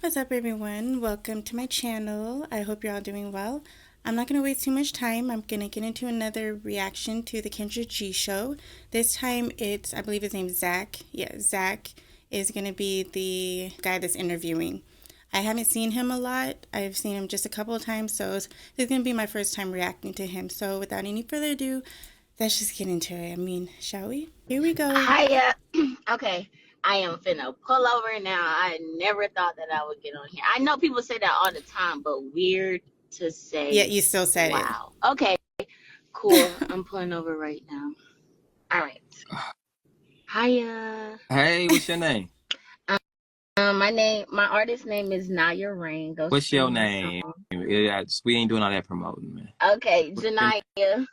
What's up, everyone? Welcome to my channel. I hope you're all doing well. I'm not going to waste too much time. I'm going to get into another reaction to the Kendra G show. This time I believe his name's Zach. Yeah, Zach is going to be the guy that's interviewing. I haven't seen him a lot. I've seen him just a couple of times, so this is going to be my first time reacting to him. So without any further ado, let's just get into it. Shall we? Here we go. Hi, okay. I am finna pull over now. I never thought that I would get on here. I know people say that all the time, but weird to Yeah, say. you still said it. Wow. Okay, cool. I'm pulling over right now. All right. Hiya. Hey, what's your name? My artist name is Naya Rain. Go What's your stream my name? song. Yeah, we ain't doing all that promoting, man. Okay, Janaya.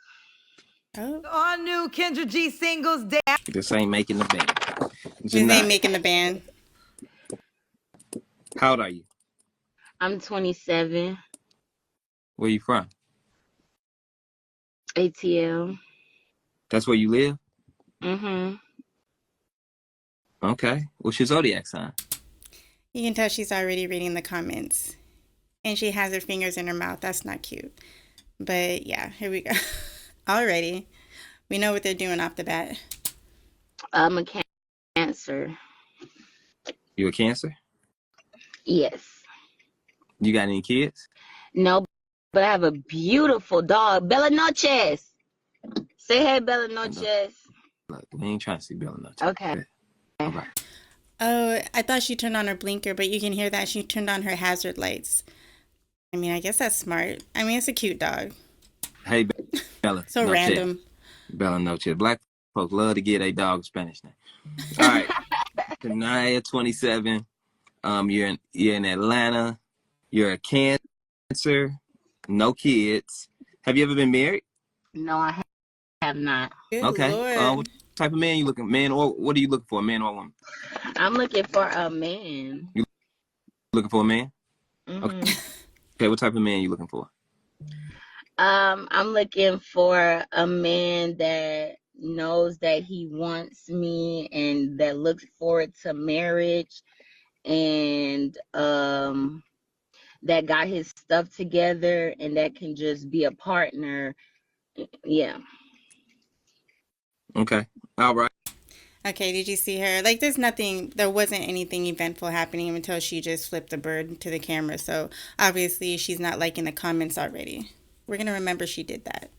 Oh, All new Kendra G singles. This ain't making the band. his name Janai, making the band. how old are you? I'm 27. Where you from? ATL. That's where you live? Mm-hmm. Okay. What's your zodiac sign? You can tell she's already reading the comments. And she has her fingers in her mouth. That's not cute. But yeah, here we go. Already. We know what they're doing off the bat. I'm a Cancer. You a Cancer? Yes. You got any kids? No, but I have a beautiful dog. Bella Noches. Say hey, Bella Noches. Look, we ain't trying to see Bella Noche. Okay. All right. Oh, I thought she turned on her blinker, but you can hear that she turned on her hazard lights. I guess that's smart. It's a cute dog. Hey, Bella. So Noche. random. Bella Noche. Black folks love to get a dog a Spanish name. All right. Tanaya, 27. You're in Atlanta. You're a Cancer. No kids. Have you ever been married? No, I have not. Good Okay. Lord. What type of man you looking? Man, or what are you looking for? A man or a woman? I'm looking for a man. You looking for a man? Mm-hmm. Okay. What type of man you looking for? I'm looking for a man that knows that he wants me and that looks forward to marriage and that got his stuff together and that can just be a partner. Yeah. Okay. All right. Okay, did you see her? There wasn't anything eventful happening until she just flipped the bird to the camera. So obviously she's not liking the comments already. We're going to remember she did that.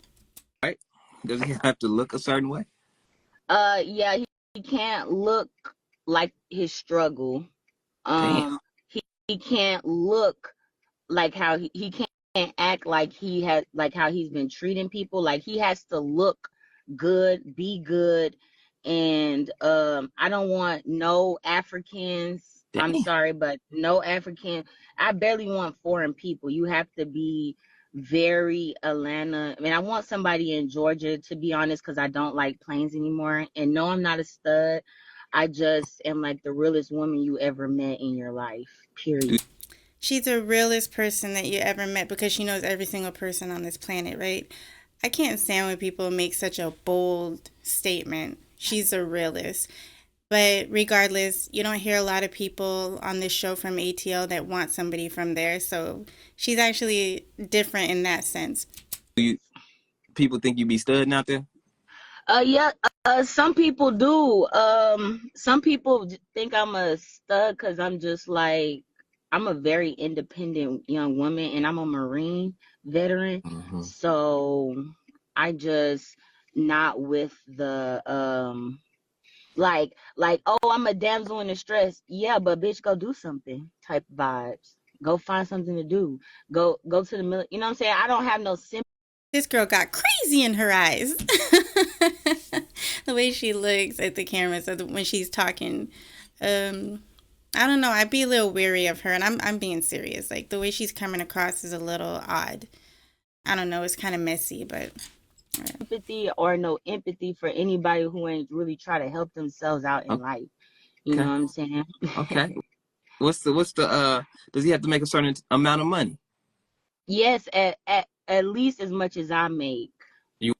Right. Does he have to look a certain way? Yeah, he can't look like his struggle. Damn. He can't look like how he can't act like he has like how he's been treating people. Like he has to look good, be good, and I don't want no Africans. Damn. I'm sorry, but no African. I barely want foreign people. You have to be very Atlanta. I want somebody in Georgia, to be honest, because I don't like planes anymore. And no, I'm not a stud. I just am like the realest woman you ever met in your life, period. She's the realest person that you ever met because she knows every single person on this planet, right? I can't stand when people make such a bold statement. She's the realest. But regardless, you don't hear a lot of people on this show from ATL that want somebody from there. So she's actually different in that sense. People think you be studying out there? Yeah, some people do. Some people think I'm a stud because I'm just like, I'm a very independent young woman and I'm a Marine veteran. Mm-hmm. So I just not with the, like, oh, I'm a damsel in distress. Yeah, but bitch, go do something type vibes. Go find something to do. Go to the military. You know what I'm saying? I don't have no sympathy. This girl got crazy in her eyes. The way she looks at the camera when she's talking. I don't know. I'd be a little weary of her, and I'm being serious. Like the way she's coming across is a little odd. I don't know. It's kind of messy, but Sympathy or no empathy for anybody who ain't really try to help themselves out in life. You know what I'm saying? Okay. What's the does he have to make a certain amount of money? Yes, at least as much as I make. You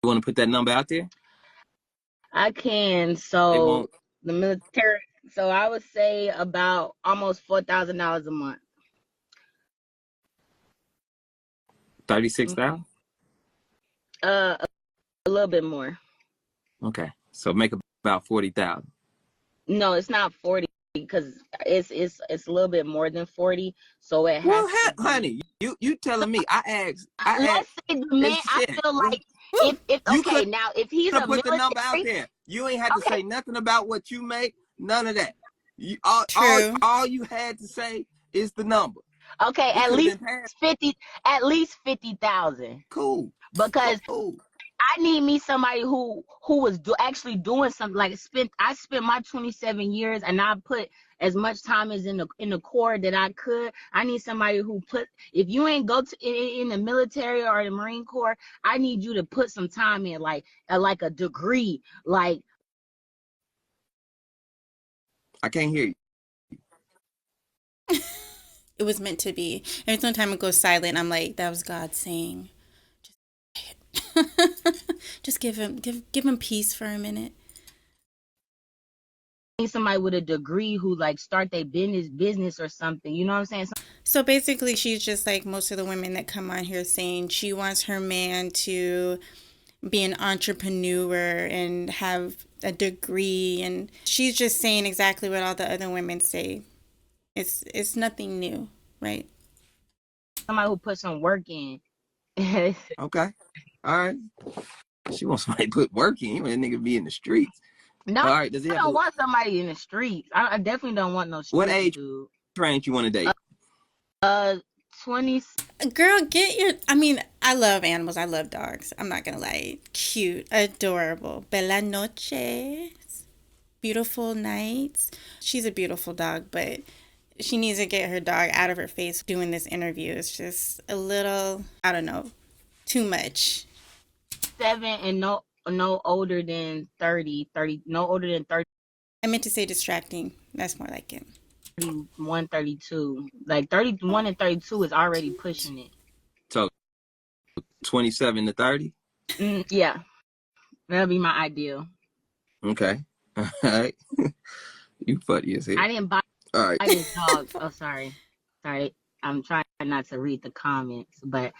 want to put that number out there? I can. So the So I would say about almost $4,000 a month. 36,000. Uh, a little bit more. Okay, so make about 40,000. No, it's not 40 because it's a little bit more than 40. So it has Well, to be. honey, you telling me? I Let's asked. say the man. It's I shit. feel like Woo. if You okay could now if he's have a put the number out military. there. You ain't had to Okay, say nothing about what you make. None of that. You True. all you had to say is the number. okay, We could have been past. 50, at least 50,000 Cool. because Cool. I need me somebody who was actually doing something. Like I spent my 27 years and I put as much time as in the Corps that I could. I need somebody who put. If you ain't go to in the military or the Marine Corps, I need you to put some time in, like a degree, like. I can't hear you. It was meant to be. Every time it goes silent, I'm like, that was God saying, just give him peace for a minute. Need somebody with a degree who like start their business or something. You know what I'm saying? So basically, she's just like most of the women that come on here saying she wants her man to be an entrepreneur and have a degree, and she's just saying exactly what all the other women say. It's nothing new, right? Somebody who put some work in. Okay. All right. She wants somebody to put work in. You want a nigga be in the streets. No, All right. Does he I have a don't want somebody in the streets. I definitely don't want no what street age dude. range you want to date? 20. Girl, get your. I mean, I love animals. I love dogs. I'm not gonna lie. Cute, adorable. Bella noches. Beautiful nights. She's a beautiful dog, but she needs to get her dog out of her face doing this interview. It's just a little, I don't know, too much. 7 and no older than 30, no older than I meant to say distracting. That's more like it. 31, 32. Like 31 and 32 is already pushing it. So 27 to 30. Yeah, that'll be my ideal. Okay. All right. You funny as hell. I didn't buy All right. this dog. Oh, sorry. I'm trying not to read the comments, but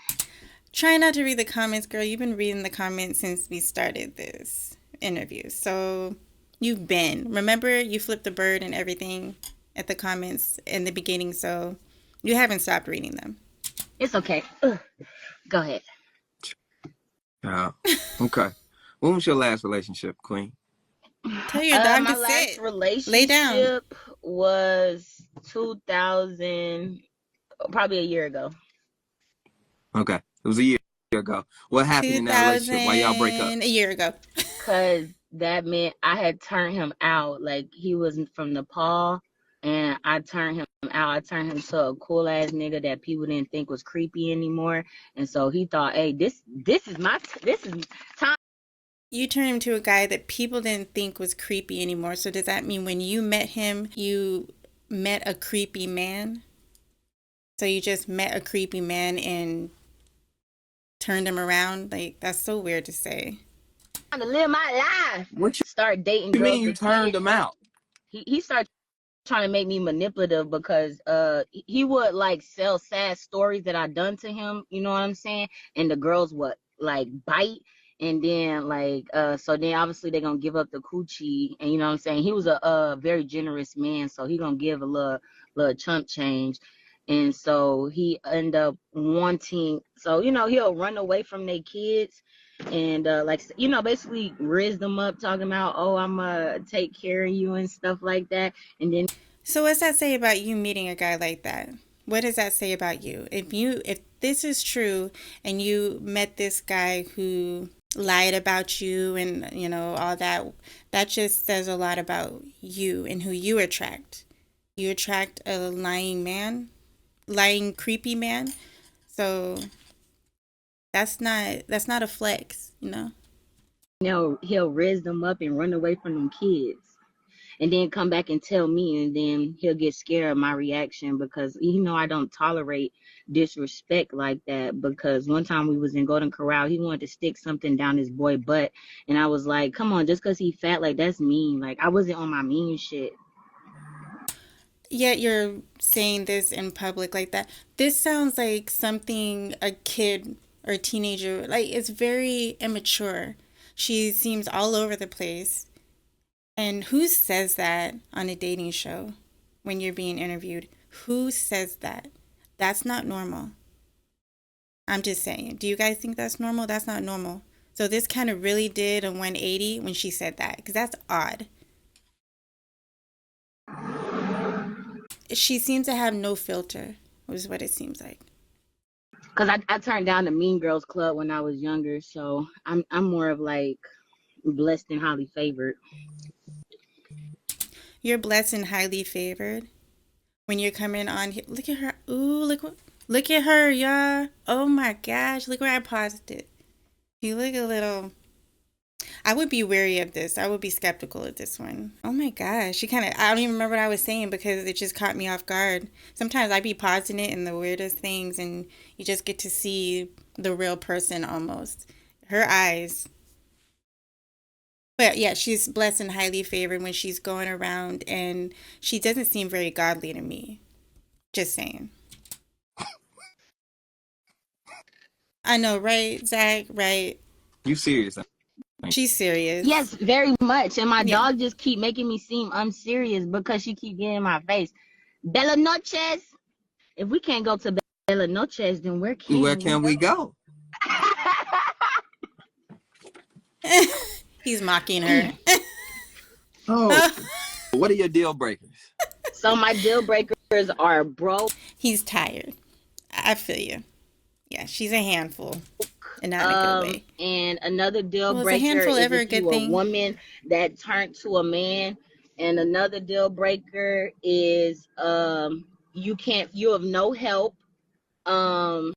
Try not to read the comments, girl. You've been reading the comments since we started this interview. So you've been. Remember, you flipped the bird and everything at the comments in the beginning, so you haven't stopped reading them. it's okay. Ugh. Go ahead. Okay. When was your last relationship, Queen? Tell your dog My to last sit. relationship Lay down. was 2000, probably a year ago. Okay. It was a year ago. What happened in that relationship? Why y'all break up? A year ago. Because that meant I had turned him out. Like, he was from Nepal, and I turned him out. I turned him to a cool ass nigga that people didn't think was creepy anymore. And so he thought, hey, this is time. You turned him to a guy that people didn't think was creepy anymore. So does that mean when you met him, you met a creepy man? So you just met a creepy man and turned him around? Like, that's so weird to say. To live my life. What Start dating you girls. mean you turned him out? He started trying to make me manipulative because he would like sell sad stories that I done to him, you know what I'm saying? And the girls would like bite, and then like so then obviously they're gonna give up the coochie, and you know what I'm saying? He was a very generous man, so he gonna give a little chump change. And so he end up wanting, so he'll run away from their kids and like basically riz them up talking about, oh, I'm gonna take care of you and stuff like that. And then So what's that say about you meeting a guy like that? What does that say about you? If this is true and you met this guy who lied about you and all that, that just says a lot about you and who you attract. You attract a lying man, lying creepy man. So that's not a flex, he'll riz them up and run away from them kids, and then come back and tell me, and then he'll get scared of my reaction because I don't tolerate disrespect like that. Because one time we was in Golden Corral, he wanted to stick something down his boy butt, and I was like, come on, just because he fat, like, that's mean. Like, I wasn't on my mean shit. Yet you're saying this in public like that. This sounds like something a kid or a teenager, like it's very immature. She seems all over the place. And who says that on a dating show when you're being interviewed? Who says that? That's not normal. I'm just saying. Do you guys think that's normal? That's not normal. So this kind of really did a 180 when she said that because that's odd. She seems to have no filter, is what it seems like. Cause I turned down the Mean Girls Club when I was younger, so I'm more of like blessed and highly favored. You're blessed and highly favored when you're coming on here. Look at her. Ooh, look at her, y'all. Oh my gosh, look where I paused it. You look a little. I would be wary of this. I would be skeptical of this one. Oh my gosh, she kind of. I don't even remember what I was saying because it just caught me off guard. Sometimes I be pausing it in the weirdest things, and you just get to see the real person almost. Her eyes. But yeah, she's blessed and highly favored when she's going around, and she doesn't seem very godly to me. Just saying. I know, right, Zach? Right? You serious? She's serious. Yes, very much. And my Yeah. dog just keep making me seem unserious because she keep getting in my face. Bella noches. If we can't go to Bella noches, then where Where can we can we go? go? He's mocking her. Oh, what are your deal breakers? So my deal breakers are broke. He's tired. I feel you. Yeah, she's a handful, and not in a good way. And another deal Well, is a breaker handful is ever a if good you a thing? woman that turned to a man. And another deal breaker is you have no help. Um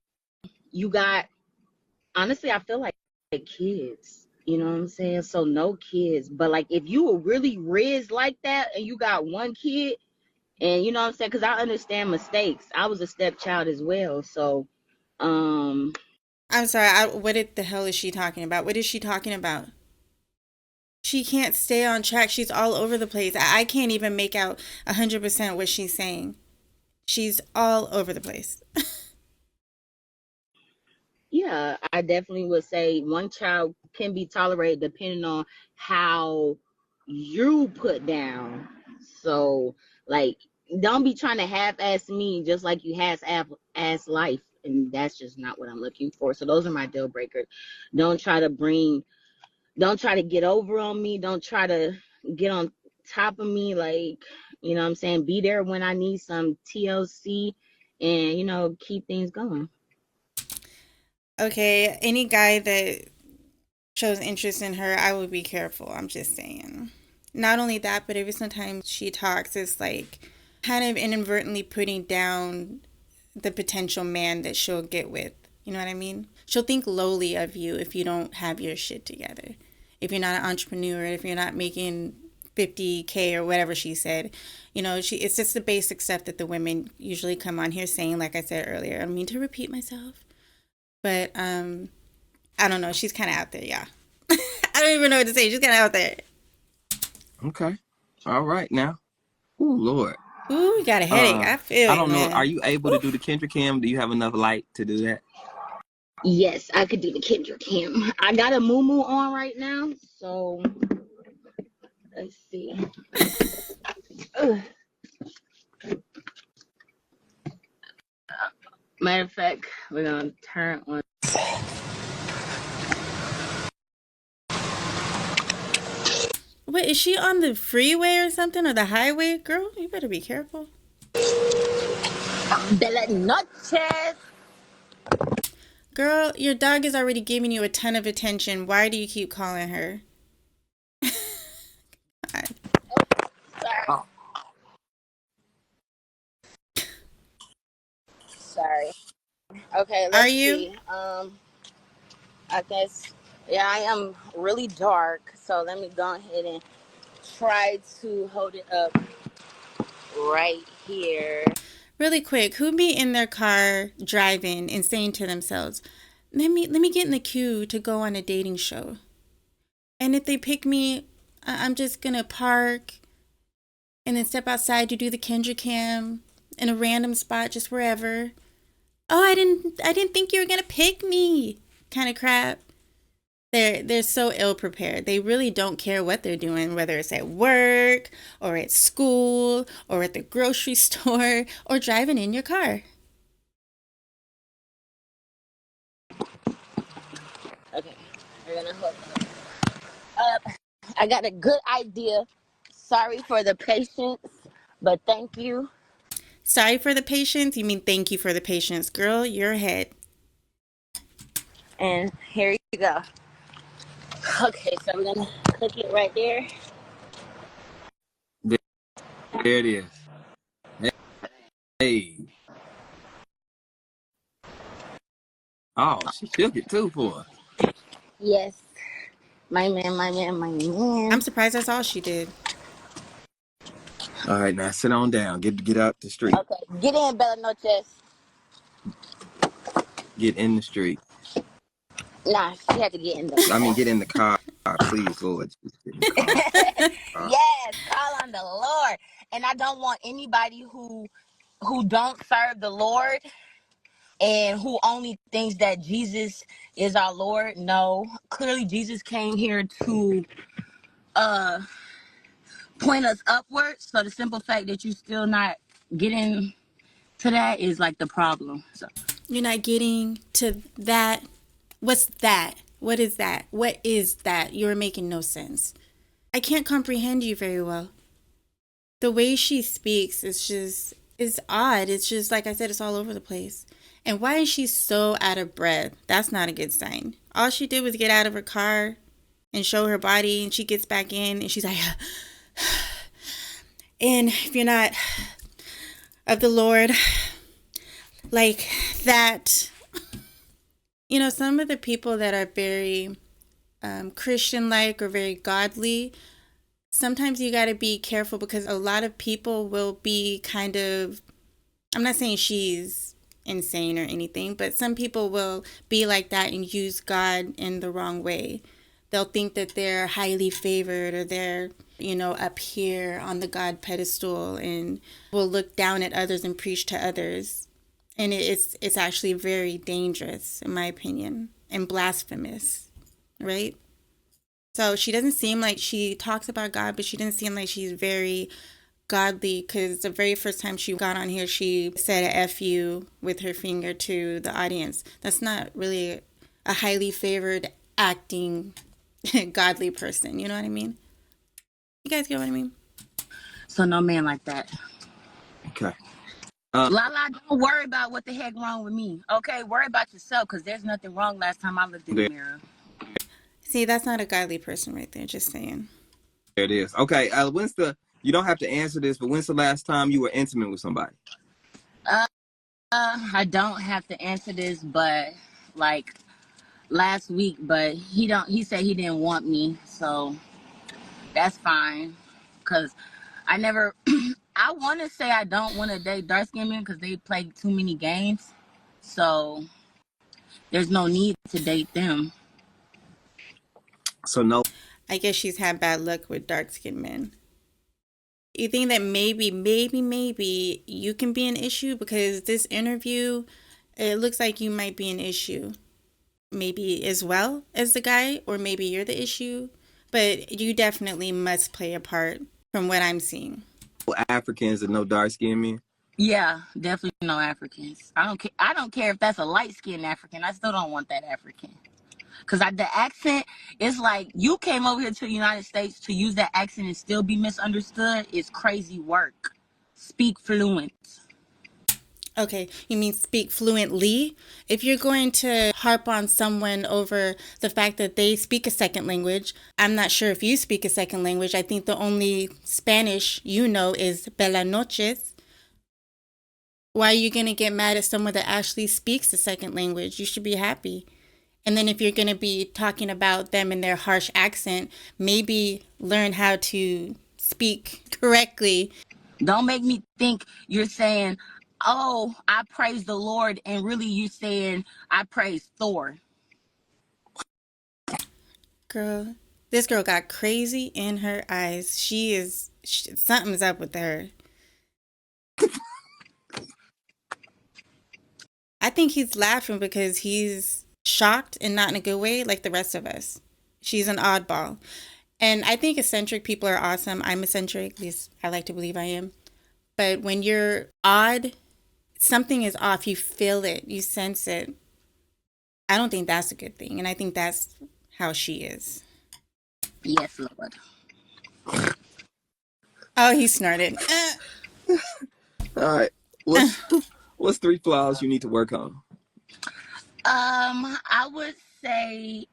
you got honestly I feel like kids. You know what I'm saying? So no kids. But like if you were really raised like that and you got one kid and you know what I'm saying? Because I understand mistakes. I was a stepchild as well. So um I'm sorry. What the hell is she talking about? What is she talking about? She can't stay on track. She's all over the place. I can't even make out 100% what she's saying. She's all over the place. Yeah, I definitely would say one child can be tolerated depending on how you put down. So, like, don't be trying to half-ass me just like you half-ass life, and that's just not what I'm looking for. So those are my deal breakers. Don't try to bring, don't try to get over on me. Don't try to get on top of me. Like, you know what I'm saying? Be there when I need some TLC, and keep things going. Okay, any guy that shows interest in her, I would be careful. I'm just saying. Not only that, but every sometimes she talks, it's like kind of inadvertently putting down the potential man that she'll get with. You know what I mean? She'll think lowly of you if you don't have your shit together. If you're not an entrepreneur, if you're not making 50K or whatever she said. It's just the basic stuff that the women usually come on here saying, like I said earlier. I don't mean to repeat myself, but I don't know. She's kind of out there, yeah. I don't even know what to say. She's kind of out there. Okay. All right now. Oh Lord. Ooh, you got a headache. I feel I it, don't know. man. Are you able to do the Kendra Cam? Do you have enough light to do that? Yes, I could do the Kendra Cam. I got a moo on right now, so let's see. Ugh. Matter of fact, we're gonna turn on. Wait, is she on the freeway or something, or the highway? Girl, you better be careful. Bella noches. Girl, your dog is already giving you a ton of attention. Why do you keep calling her? God. Sorry. Sorry. Okay, Are let's you? see. I guess yeah, I am really dark, so let me go ahead and try to hold it up right here. Really quick, who be in their car driving and saying to themselves, let me get in the queue to go on a dating show. And if they pick me, I'm just gonna park and then step outside to do the Kendra cam in a random spot, just wherever. Oh, I didn't think you were gonna pick me, kind of crap. They're so ill prepared. They really don't care what they're doing, whether it's at work or at school or at the grocery store or driving in your car. Okay, we're gonna hook up. I got a good idea. Sorry for the patience, but thank you. Sorry for the patience? You mean thank you for the patience. Girl, you're ahead. And here you go. Okay, so I'm gonna click it right there. There, there it is. Hey. Oh, she shook it too for us. Yes, my man, my man, my I'm man. surprised that's all she did. All right, now sit on down. Get out the street. Okay, get in, Bella Noches. Get in the street. Nah, she had to get in the I mean, car. get in the car, please, Lord. Just get in the car. Yes, call on the Lord. And I don't want anybody who don't serve the Lord and who only thinks that Jesus is our Lord. No, clearly Jesus came here to uh point us upwards. So the simple fact that you still not getting to that is like the problem. So You're not getting to that. What's that? What is that? What is that? You're making no sense. I can't comprehend you very well. The way she speaks is just, it's odd. It's just, like I said, it's all over the place. And why is she so out of breath? That's not a good sign. All she did was get out of her car and show her body, and she gets back in and she's like, and if you're not of the Lord, like that. You know, some of the people that are very Christian like or very godly, sometimes you got to be careful because a lot of people will be kind of, I'm not saying she's insane or anything, but some people will be like that and use God in the wrong way. They'll think that they're highly favored or they're, you know, up here on the God pedestal and will look down at others and preach to others. And it's actually very dangerous, in my opinion, and blasphemous, right? So she doesn't seem like she talks about God, but she doesn't seem like she's very godly because the very first time she got on here, she said a F you with her finger to the audience. That's not really a highly favored acting godly person. You know what I mean? You guys get what I mean? so no man like that. Okay. Lala, don't worry about what the heck wrong with me. Okay, worry about yourself because there's nothing wrong last time I looked in the There, mirror. See, that's not a godly person right there, just saying. there it is. Okay. You don't have to answer this, but when's the last time you were intimate with somebody? I don't have to answer this, but like last week, but he said he didn't want me, so that's fine. Cause I never I wanna say I don't wanna date dark skinned men because they play too many games. So there's no need to date them. So no. I guess she's had bad luck with dark skinned men. You think that maybe you can be an issue because this interview, it looks like you might be an issue. Maybe as well as the guy, or maybe you're the issue, but you definitely must play a part from what I'm seeing. Africans and no dark skinned men. Yeah, definitely no Africans. I don't care if that's a light skinned African. I still don't want that African. Cause the accent is like you came over here to the United States to use that accent and still be misunderstood is crazy work. Speak fluent. Okay, you mean speak fluently? If you're going to harp on someone over the fact that they speak a second language, I'm not sure if you speak a second language. I think the only Spanish you know is Bella Noches. Why are you going to get mad at someone that actually speaks a second language? You should be happy. And then if you're going to be talking about them in their harsh accent, maybe learn how to speak correctly. Don't make me think you're saying, oh, I praise the Lord, and really you're saying I praise Thor. Girl, this girl got crazy in her eyes. She is something's up with her. I think he's laughing because he's shocked and not in a good way, like the rest of us. She's an oddball. And I think eccentric people are awesome. I'm eccentric, at least I like to believe I am. But when you're odd, something is off. You feel it, you sense it. I don't think that's a good thing. And I think that's how she is. Yes, Lord. Oh, he snorted. All right. What's 3 flaws you need to work on? I would say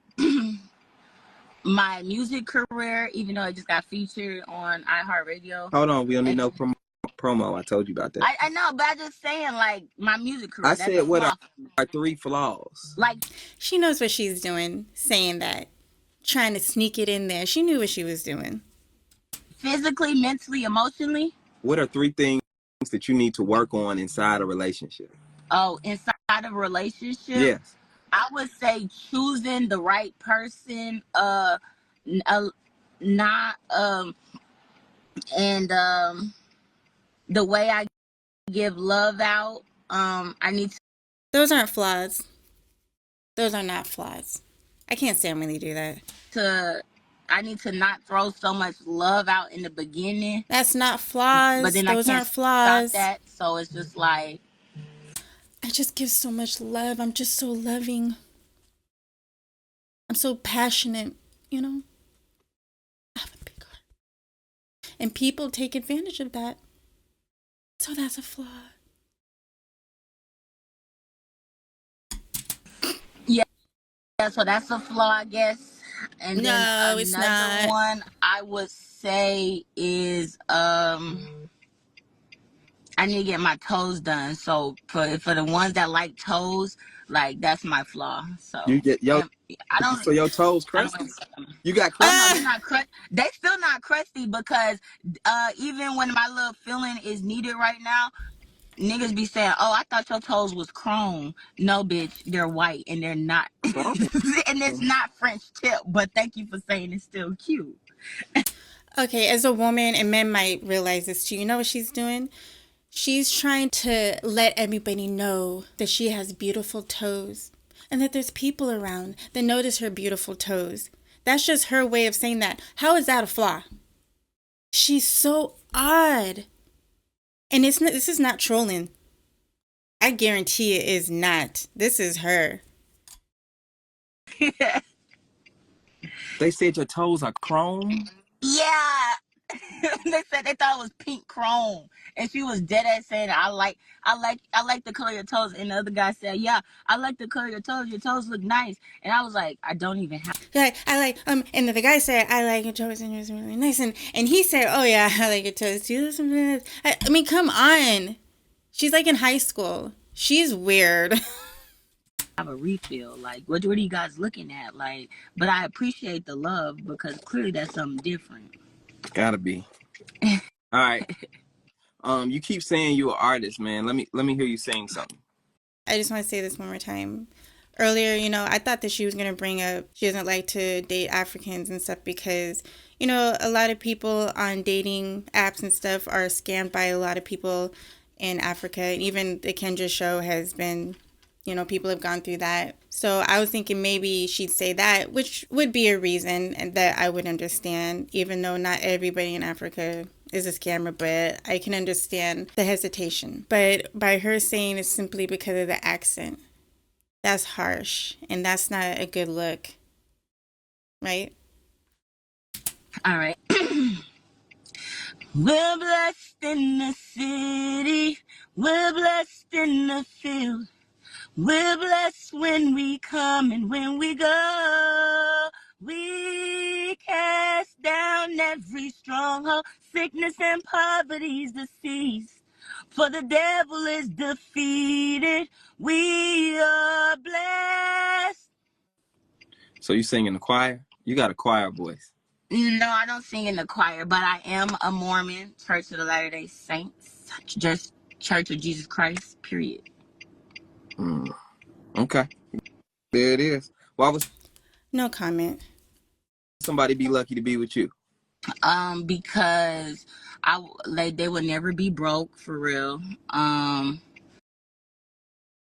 my music career, even though it just got featured on iHeartRadio. Hold on, we don't need no promo. I told you about that. I know, but I'm just saying, like, my music career. I That's said, a what flaw. are 3 flaws? Like, She knows what she's doing, saying that, trying to sneak it in there. She knew what she was doing. physically, mentally, emotionally. What are 3 things that you need to work on inside a relationship? Oh, inside a relationship. Yes. I would say choosing the right person. Not and the way I give love out. I need Those aren't flaws. Those are not flaws. I can't stand when they do that. I need to not throw so much love out in the beginning. That's not flaws. But then Those I can't aren't flaws. stop that. So it's just like, I just give so much love. I'm just so loving. I'm so passionate, you know? I have a big heart. And people take advantage of that. So that's a flaw. yeah, so that's a flaw, I guess. And No, then it's another not. one I would say is I need to get my toes done. So for the ones that like toes, like, that's my flaw. So You get I don't so your toes I don't crusty? You got crusty? Oh no, they're not crusty. They still not crusty because even when my little feeling is needed right now, niggas be saying, "Oh, I thought your toes was chrome." No, bitch, they're white and they're not. And it's not French tip. But thank you for saying it's still cute. Okay, as a woman, and men might realize this too, you know what she's doing? She's trying to let everybody know that she has beautiful toes and that there's people around that notice her beautiful toes. That's just her way of saying that. How is that a flaw? She's so odd. And this is not trolling. I guarantee it is not. This is her. They said your toes are chrome? Yeah. They said they thought it was pink chrome, and she was dead ass saying, I like the color of your toes." And the other guy said, "Yeah, I like the color of your toes. Your toes look nice." And I was like, I don't even have. Like, and the guy said, "I like your toes and yours are really nice." And he said, "Oh yeah, I like your toes too." I mean, come on. She's like in high school. She's weird. Have a refill. Like, what are you guys looking at? Like, but I appreciate the love because clearly that's something different. Gotta be. All right. You keep saying you're an artist, man. Let me hear you sing something. I just want to say this one more time. Earlier, I thought that she was going to bring up she doesn't like to date Africans and stuff because, a lot of people on dating apps and stuff are scammed by a lot of people in Africa. And even the Kendra show has been, people have gone through that. So I was thinking maybe she'd say that, which would be a reason and that I would understand, even though not everybody in Africa is a scammer, but I can understand the hesitation. But by her saying it's simply because of the accent, that's harsh and that's not a good look, right? All right. We're blessed in the city. We're blessed in the field. We're blessed when we come and when we go. We cast down every stronghold, sickness and poverty's deceased. For the devil is defeated. We are blessed. So you sing in the choir? You got a choir voice. No, I don't sing in the choir, but I am a Mormon, Church of the Latter-day Saints, just Church of Jesus Christ, period. Okay. There it is. Why would No comment. somebody be lucky to be with you? Because they would never be broke for real.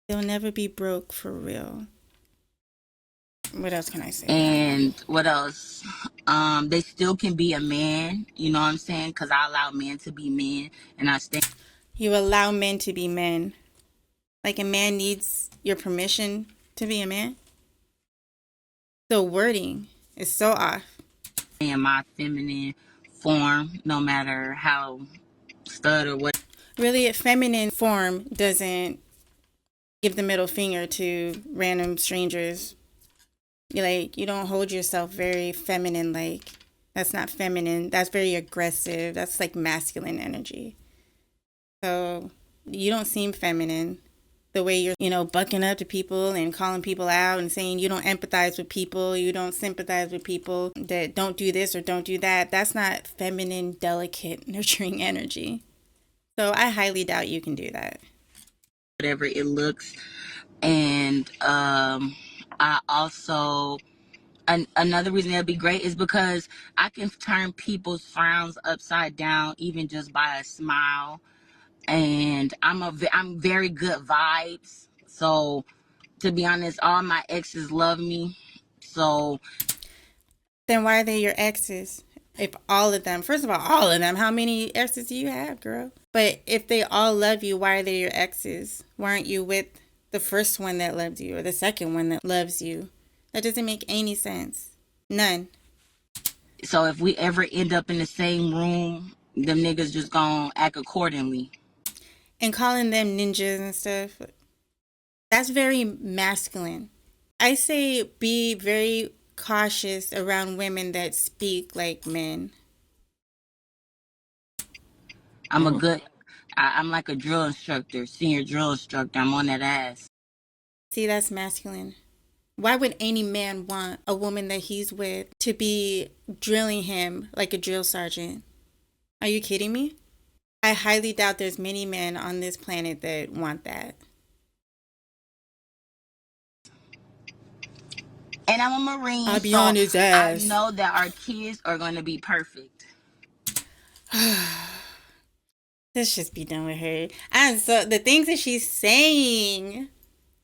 They'll never be broke for real. What else can I say? And what else? They still can be a man. You know what I'm saying? Because I allow men to be men, and I stand. You allow men to be men. Like a man needs your permission to be a man. The wording is so off. In my feminine form, no matter how stud or what. Really, a feminine form doesn't give the middle finger to random strangers. You don't hold yourself very feminine. Like, that's not feminine. That's very aggressive. That's like masculine energy. So you don't seem feminine. The way you're, bucking up to people and calling people out and saying you don't empathize with people, you don't sympathize with people that don't do this or don't do that. That's not feminine, delicate, nurturing energy. So I highly doubt you can do that. Whatever it looks. And I also, another reason that'd be great is because I can turn people's frowns upside down even just by a smile. And I'm very good vibes. So to be honest, all my exes love me. So Then why are they your exes? If all of them, first of all of them, how many exes do you have, girl? But if they all love you, why are they your exes? Why aren't you with the first one that loves you or the second one that loves you? That doesn't make any sense. None. so if we ever end up in the same room, them niggas just gonna act accordingly. And calling them ninjas and stuff, that's very masculine. I say be very cautious around women that speak like men. I'm like a drill instructor, senior drill instructor. I'm on that ass. See, that's masculine. Why would any man want a woman that he's with to be drilling him like a drill sergeant? Are you kidding me? I highly doubt there's many men on this planet that want that. And I'm a Marine, I'll be so on his I ass. know that our kids are going to be perfect. Let's just be done with her. And so the things that she's saying,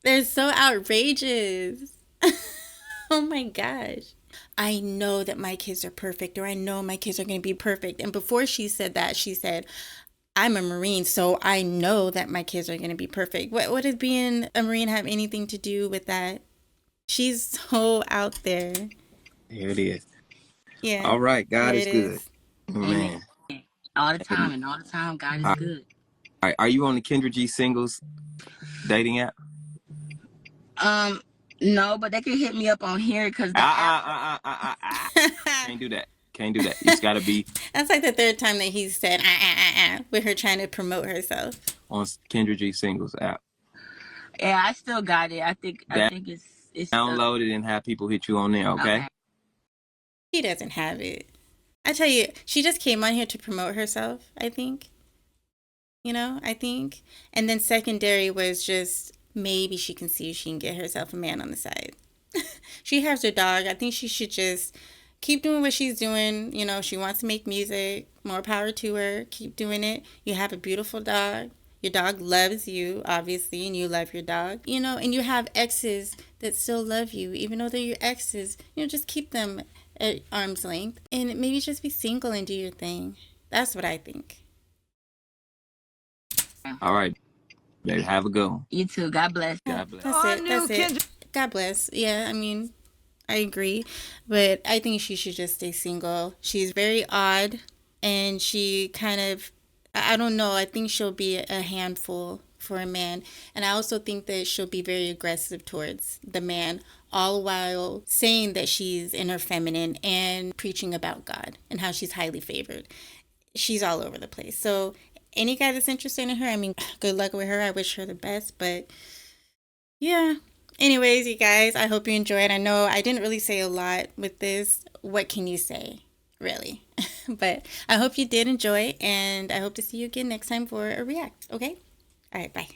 they're so outrageous. Oh my gosh. I know that my kids are perfect, or I know my kids are going to be perfect. And before she said that, she said, I'm a Marine, so I know that my kids are going to be perfect. What does being a Marine have anything to do with that? She's so out there. Here it is. Yeah. All right. God There is it good. is. Amen. Man. All the time, Amen. and all the time, God is All good. right. Are you on the Kendra G Singles dating app? No, but they can hit me up on here because the app. Can't do that. Can't do that. It's got to be That's like the third time that he said with her trying to promote herself. on Kendra G Singles app. Yeah, I still got it. I think it's Download it and have people hit you on there, okay? She doesn't have it. I tell you, she just came on here to promote herself, I think. I think. And then secondary was just maybe she can see if she can get herself a man on the side. She has her dog. I think she should just keep doing what she's doing. She wants to make music. More power to her. Keep doing it. You have a beautiful dog. Your dog loves you, obviously, and you love your dog. And you have exes that still love you, even though they're your exes. Just keep them at arm's length. And maybe just be single and do your thing. That's what I think. All right. Baby, have a good one. You too. God bless. God bless. That's it. God bless. Yeah, I mean, I agree. But I think she should just stay single. She's very odd. And she kind of, I don't know, I think she'll be a handful for a man. And I also think that she'll be very aggressive towards the man, all while saying that she's in her feminine and preaching about God and how she's highly favored. She's all over the place. So any guy that's interested in her, I mean, good luck with her. I wish her the best. But yeah. Anyways, you guys, I hope you enjoyed. I know I didn't really say a lot with this. What can you say, really? But I hope you did enjoy, and I hope to see you again next time for a react. Okay? All right, bye.